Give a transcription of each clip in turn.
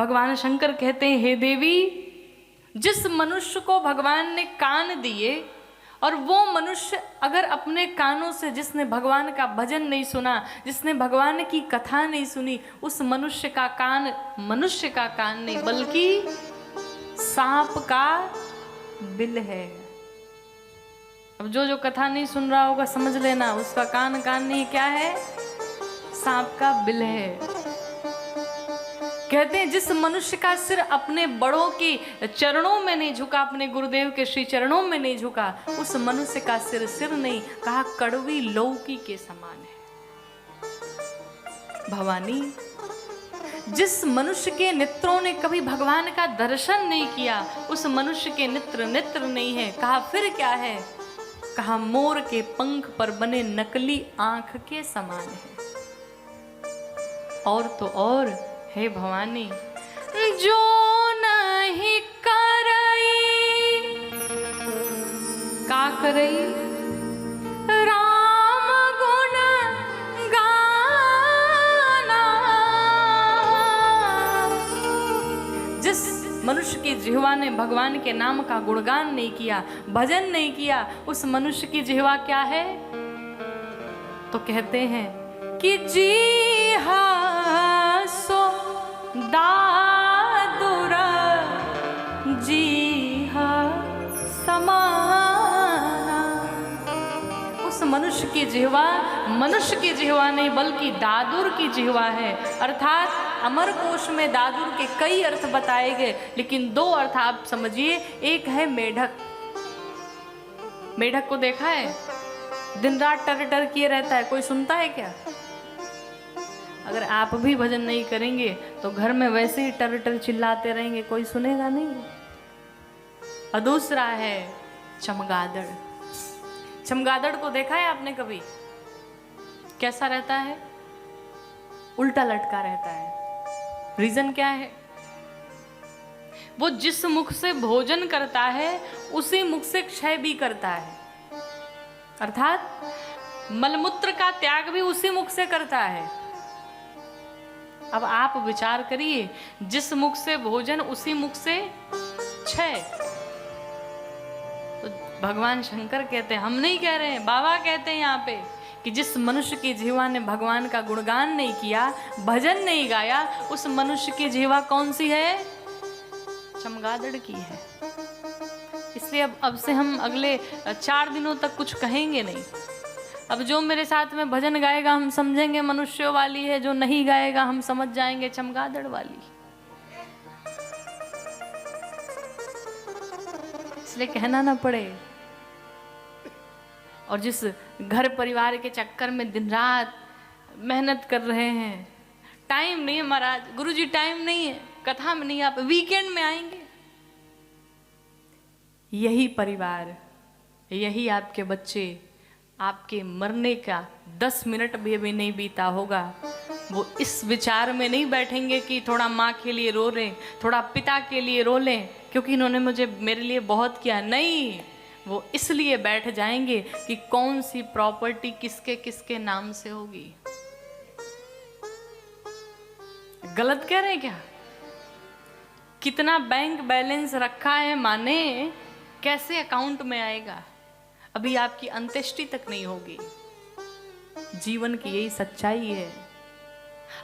भगवान शंकर कहते हैं, हे देवी, जिस मनुष्य को भगवान ने कान दिए और वो मनुष्य अगर अपने कानों से जिसने भगवान का भजन नहीं सुना, जिसने भगवान की कथा नहीं सुनी, उस मनुष्य का कान मनुष्य का कान नहीं बल्कि सांप का बिल है। अब जो कथा नहीं सुन रहा होगा समझ लेना, उसका कान नहीं क्या है, सांप का बिल है। कहते हैं जिस मनुष्य का सिर अपने बड़ों के चरणों में नहीं झुका, अपने गुरुदेव के श्री चरणों में नहीं झुका, उस मनुष्य का सिर नहीं, कहा कड़वी लौकी के समान है। भवानी, जिस मनुष्य के नेत्रों ने कभी भगवान का दर्शन नहीं किया, उस मनुष्य के नेत्र नहीं है। कहा फिर क्या है? कहा मोर के पंख पर बने नकली आंख के समान है। और तो और हे भवानी, जो नहीं करई का करई राम गुण गाना। जिस मनुष्य की जिह्वा ने भगवान के नाम का गुणगान नहीं किया, भजन नहीं किया, उस मनुष्य की जिह्वा क्या है? तो कहते हैं कि जी सो दादुर जीहा समाना। उस मनुष्य की जिह्वा मनुष्य की जिह्वा नहीं बल्कि दादुर की जिह्वा है। अर्थात अमर कोश में दादुर के कई अर्थ बताए गए, लेकिन दो अर्थ आप समझिए। एक है मेढक। मेढक को देखा है? दिन रात टर किए रहता है, कोई सुनता है क्या? अगर आप भी भजन नहीं करेंगे तो घर में वैसे ही टर चिल्लाते रहेंगे, कोई सुनेगा नहीं। और दूसरा है चमगादड़। चमगादड़ को देखा है आपने कभी? कैसा रहता है? उल्टा लटका रहता है। रीजन क्या है? वो जिस मुख से भोजन करता है उसी मुख से क्षय भी करता है। अर्थात मलमूत्र का त्याग भी उसी मुख से करता है। अब आप विचार करिए, जिस मुख से भोजन उसी मुख से क्षय। तो भगवान शंकर कहते हैं, हम नहीं कह रहे हैं, बाबा कहते हैं यहाँ पे कि जिस मनुष्य की जिह्वा ने भगवान का गुणगान नहीं किया, भजन नहीं गाया, उस मनुष्य की जिह्वा कौन सी है? चमगादड़ की है। इसलिए अब से हम अगले 4 दिनों तक कुछ कहेंगे नहीं। अब जो मेरे साथ में भजन गाएगा हम समझेंगे मनुष्यों वाली है, जो नहीं गाएगा हम समझ जाएंगे चमगादड़ वाली। इसलिए कहना ना पड़े। और जिस घर परिवार के चक्कर में दिन रात मेहनत कर रहे हैं, टाइम नहीं है महाराज, गुरुजी टाइम नहीं है, कथा में नहीं, आप वीकेंड में आएंगे। यही परिवार, यही आपके बच्चे, आपके मरने का 10 मिनट भी नहीं बीता होगा, वो इस विचार में नहीं बैठेंगे कि थोड़ा माँ के लिए रो लें, थोड़ा पिता के लिए रो लें, क्योंकि इन्होंने मेरे लिए बहुत किया। नहीं, वो इसलिए बैठ जाएंगे कि कौन सी प्रॉपर्टी किसके किसके नाम से होगी। गलत कह रहे हैं क्या? कितना बैंक बैलेंस रखा है माने, कैसे अकाउंट में आएगा? अभी आपकी अंत्येष्टि तक नहीं होगी। जीवन की यही सच्चाई है।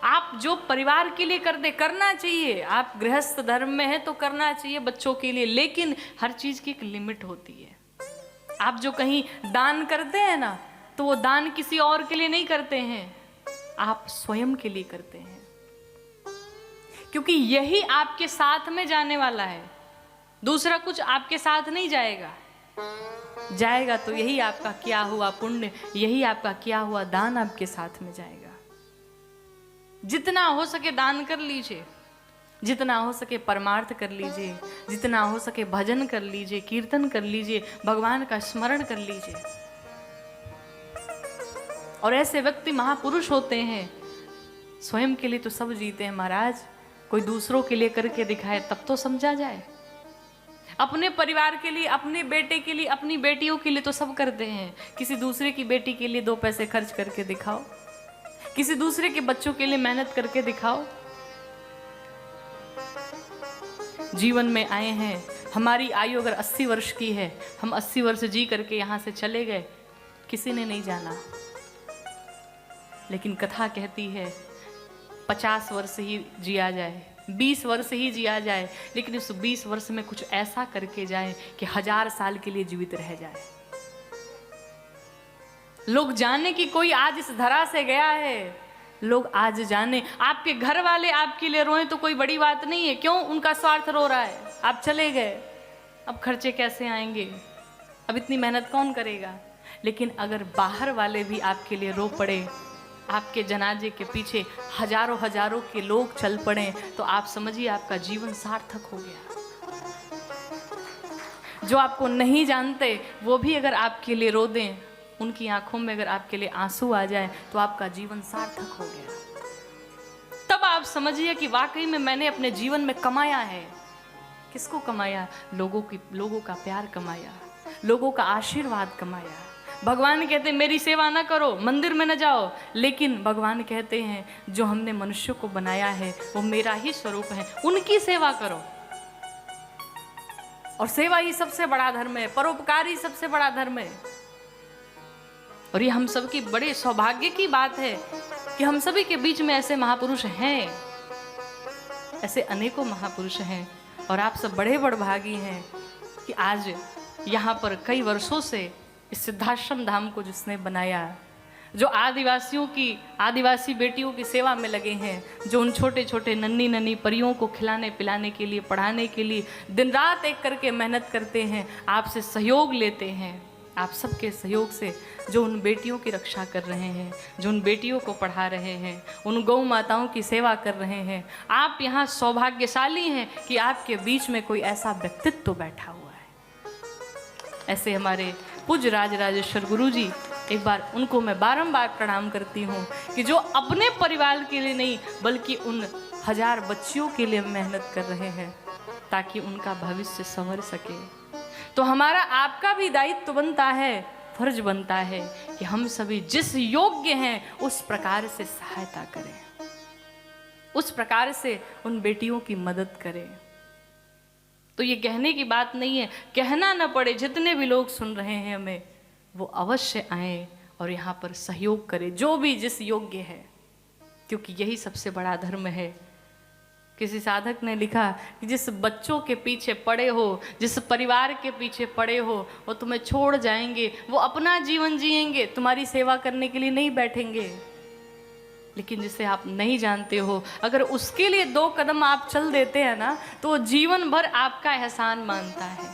आप जो परिवार के लिए कर दे, करना चाहिए। आप गृहस्थ धर्म में है तो करना चाहिए बच्चों के लिए, लेकिन हर चीज की एक लिमिट होती है। आप जो कहीं दान करते हैं ना, तो वो दान किसी और के लिए नहीं करते हैं, आप स्वयं के लिए करते हैं, क्योंकि यही आपके साथ में जाने वाला है। दूसरा कुछ आपके साथ नहीं जाएगा। जाएगा तो यही आपका किया हुआ पुण्य, यही आपका किया हुआ दान आपके साथ में जाएगा। जितना हो सके दान कर लीजिए, जितना हो सके परमार्थ कर लीजिए, जितना हो सके भजन कर लीजिए, कीर्तन कर लीजिए, भगवान का स्मरण कर लीजिए। और ऐसे व्यक्ति महापुरुष होते हैं, स्वयं के लिए तो सब जीते हैं महाराज, कोई दूसरों के लिए करके दिखाए तब तो समझा जाए। अपने परिवार के लिए, अपने बेटे के लिए, अपनी बेटियों के लिए तो सब करते हैं। किसी दूसरे की बेटी के लिए 2 पैसे खर्च करके दिखाओ, किसी दूसरे के बच्चों के लिए मेहनत करके दिखाओ। जीवन में आए हैं। हमारी आयु अगर 80 वर्ष की है, हम 80 वर्ष जी करके यहाँ से चले गए, किसी ने नहीं जाना। लेकिन कथा कहती है 50 वर्ष ही जिया जाए, 20 वर्ष ही जिया जाए, लेकिन उस 20 वर्ष में कुछ ऐसा करके जाए कि 1000 साल के लिए जीवित रह जाए। लोग जाने कि कोई आज इस धरा से गया है, लोग आज जाने। आपके घर वाले आपके लिए रोए तो कोई बड़ी बात नहीं है, क्यों? उनका स्वार्थ रो रहा है, आप चले गए, अब खर्चे कैसे आएंगे, अब इतनी मेहनत कौन करेगा। लेकिन अगर बाहर वाले भी आपके लिए रो पड़े, आपके जनाजे के पीछे हजारों हजारों के लोग चल पड़े, तो आप समझिए आपका जीवन सार्थक हो गया। जो आपको नहीं जानते वो भी अगर आपके लिए रो दें, उनकी आंखों में अगर आपके लिए आंसू आ जाए, तो आपका जीवन सार्थक हो गया। तब आप समझिए कि वाकई में मैंने अपने जीवन में कमाया है। किसको कमाया? लोगों का प्यार कमाया, लोगों का आशीर्वाद कमाया। भगवान कहते हैं मेरी सेवा ना करो, मंदिर में न जाओ, लेकिन भगवान कहते हैं जो हमने मनुष्य को बनाया है वो मेरा ही स्वरूप है, उनकी सेवा करो। और सेवा ही सबसे बड़ा धर्म है, परोपकार ही सबसे बड़ा धर्म है। और ये हम सबकी बड़े सौभाग्य की बात है कि हम सभी के बीच में ऐसे महापुरुष हैं, ऐसे अनेकों महापुरुष हैं। और आप सब बड़े बड़भागी हैं कि आज यहाँ पर कई वर्षों से इस सिद्धाश्रम धाम को जिसने बनाया, जो आदिवासी बेटियों की सेवा में लगे हैं, जो उन छोटे छोटे नन्ही नन्ही परियों को खिलाने पिलाने के लिए, पढ़ाने के लिए दिन रात एक करके मेहनत करते हैं, आपसे सहयोग लेते हैं। आप सबके सहयोग से जो उन बेटियों की रक्षा कर रहे हैं, जो उन बेटियों को पढ़ा रहे हैं, उन गौ माताओं की सेवा कर रहे हैं, आप यहाँ सौभाग्यशाली हैं कि आपके बीच में कोई ऐसा व्यक्तित्व बैठा हुआ है। ऐसे हमारे पूज्य राजराजेश्वर गुरु जी, एक बार उनको मैं बारंबार प्रणाम करती हूँ कि जो अपने परिवार के लिए नहीं बल्कि उन 1000 बच्चियों के लिए मेहनत कर रहे हैं ताकि उनका भविष्य संवर सके। तो हमारा आपका भी दायित्व बनता है, फर्ज बनता है कि हम सभी जिस योग्य हैं उस प्रकार से सहायता करें, उस प्रकार से उन बेटियों की मदद करें। तो ये कहने की बात नहीं है, कहना न पड़े, जितने भी लोग सुन रहे हैं हमें, वो अवश्य आए और यहाँ पर सहयोग करें, जो भी जिस योग्य है, क्योंकि यही सबसे बड़ा धर्म है। किसी साधक ने लिखा कि जिस बच्चों के पीछे पड़े हो, जिस परिवार के पीछे पड़े हो, वो तुम्हें छोड़ जाएंगे, वो अपना जीवन जिएंगे, तुम्हारी सेवा करने के लिए नहीं बैठेंगे। लेकिन जिसे आप नहीं जानते हो, अगर उसके लिए 2 कदम आप चल देते हैं ना, तो जीवन भर आपका एहसान मानता है।